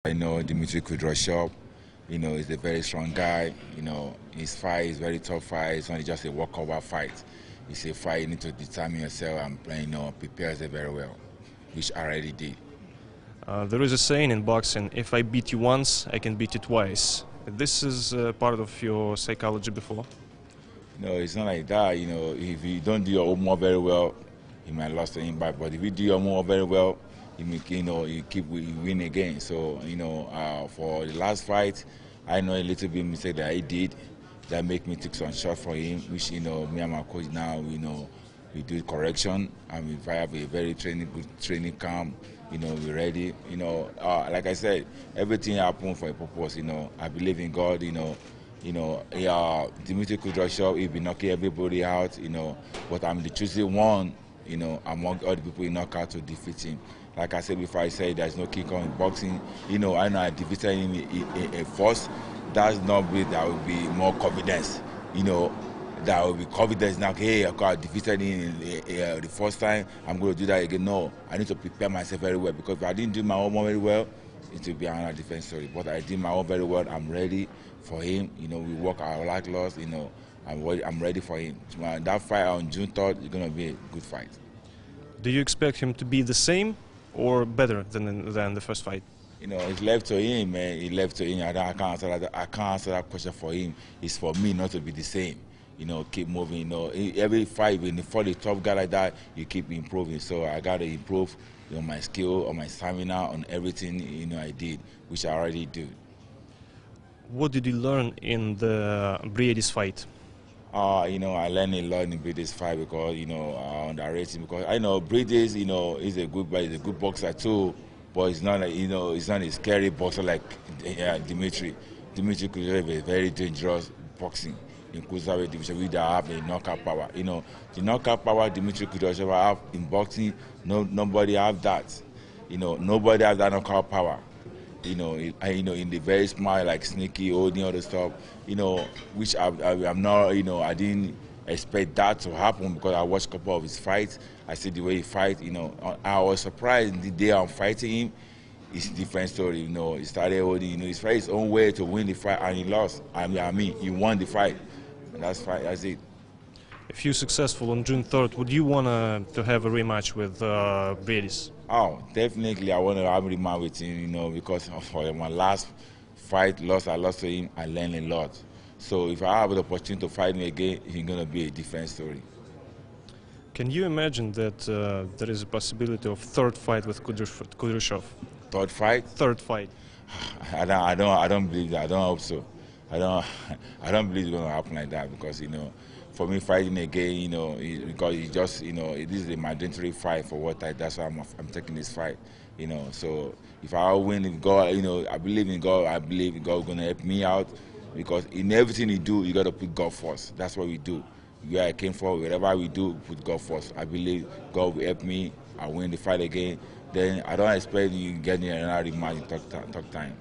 I know Dimitri Kudryashov. He's a very strong guy. His fight is very tough fight. It's not just a walkover fight. It's a fight you need to determine yourself and prepare yourself very well, which I already did. There is a saying in boxing, if I beat you once, I can beat you twice. This is part of your psychology before? No, it's not like that. If you don't do your homework very well, you might lose to him back. But if you do your homework very well, you win again. So, for the last fight, I know a little bit mistake that I did that make me take some shot for him, which, me and my coach now, we do correction and we have a very good training camp. We're ready. Like I said, everything happened for a purpose. I believe in God. Dimitri Kudryashov, he'll be knocking everybody out. But I'm the chosen one. Among all the people he knocked out to defeat him. Like I said before, I said there's no kick on in boxing. I know I defeated him in first. That's not mean that will be more confidence. That will be confidence now. Hey, I defeated him the first time. I'm going to do that again. No, I need to prepare myself very well because if I didn't do my own very well, it will be another different story. But I did my own very well. I'm ready for him. We work our like loss. I'm ready for him. That fight on June 3rd is going to be a good fight. Do you expect him to be the same or better than the first fight? It's left to him, man. It's left to him. I can't answer that question for him. It's for me not to be the same. Keep moving. Every fight, when you fall a tough guy like that, you keep improving. So I got to improve on my skill, on my stamina, on everything I did, which I already do. What did you learn in the Briedis fight? I learned a lot in Briedis fight because underrated him because I know Briedis, is a good boxer too, but it's not like it's not a scary boxer like Dimitri. Dimitri Kudryashov is very dangerous boxing in cruiserweight division. We have a knockout power. The knockout power Dimitri Kudryashov have in boxing, nobody have that. Nobody has that knockout power. In the very smart, like sneaky, holding all the stuff, which I'm not, I didn't expect that to happen because I watched a couple of his fights. I see the way he fights, I was surprised the day I'm fighting him. It's a different story, he started holding, he tried his own way to win the fight and he lost. I mean, he won the fight, and that's it. If you're successful on June 3rd, would you want to have a rematch with Briedis? Oh, definitely I want to have a rematch with him, because for my last fight, I lost to him, I learned a lot. So if I have the opportunity to fight him again, it's going to be a different story. Can you imagine that there is a possibility of third fight with Kudryashov? Third fight? Third fight. I don't believe that. I don't hope so. I don't believe it's going to happen like that because for me fighting again, because it's just it is a mandatory fight for what that's why I'm taking this fight, So if I win, if God, I believe in God. I believe God is going to help me out because in everything you do, you got to put God first. That's what we do. Where I came from, wherever we do, put God first. I believe God will help me. I win the fight again. Then I don't expect you getting another rematch in talk time.